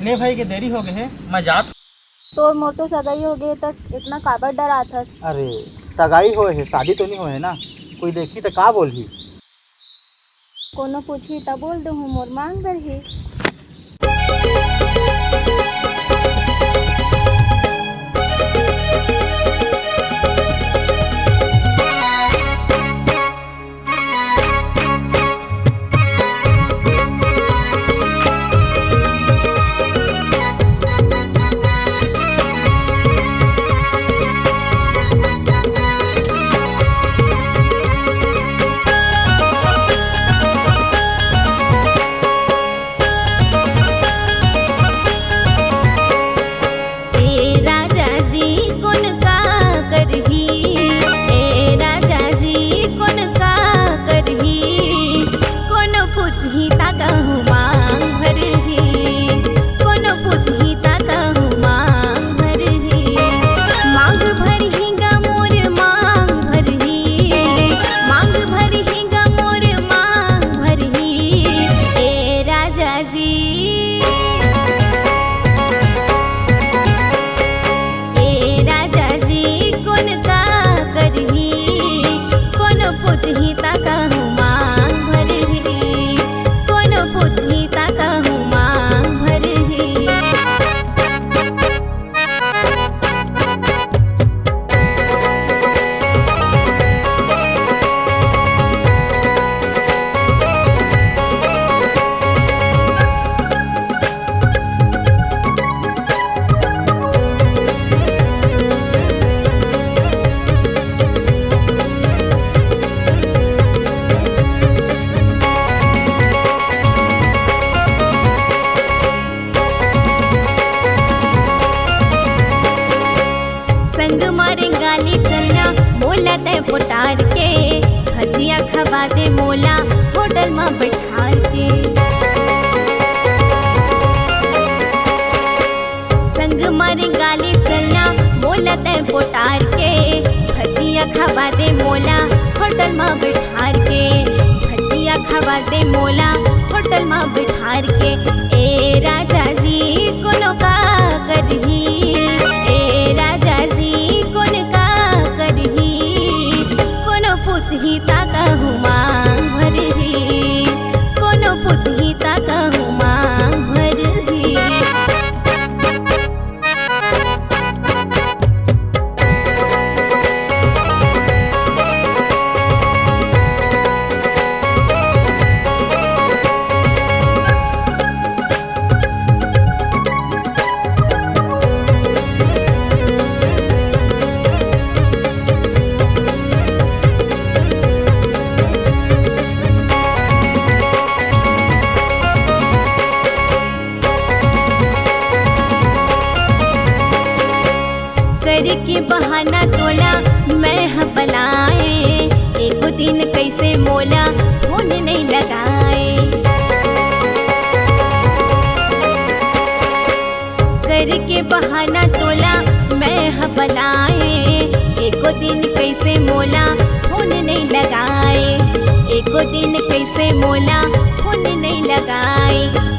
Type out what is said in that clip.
ले भाई के देरी हो गए है, मैं जात। तो मोर तो सगाई हो गए तो इतना काबर डरा था। अरे सगाई हो है, शादी तो नहीं हो है ना। कोई देखी तो का बोल ही। कोनो पूछी तब बोल दू मोर मांग भर ही। पुटार के भजिया खवा दे मोला होटल में बैठार के। संग मारे गाली चलना मोला तय पुटार के भजिया खवा दे मोला होटल में बैठार के। भजिया खवा दे मोला होटल में बैठार के। ए राजा जी कोनो का करही, ए राजा जी कोन का करही, पूछही ता कहूँ मांग भरही, कोनो पूछही ता कहूँ मांग भरही। के बहाना तोला मैं हपलाए, एक दिन कैसे मोला फोन नहीं लगाए। करके बहाना तोला मैं हपलाए, एक दिन कैसे मोला फोन नहीं लगाए। एक दिन कैसे मोला फोन नहीं लगाए।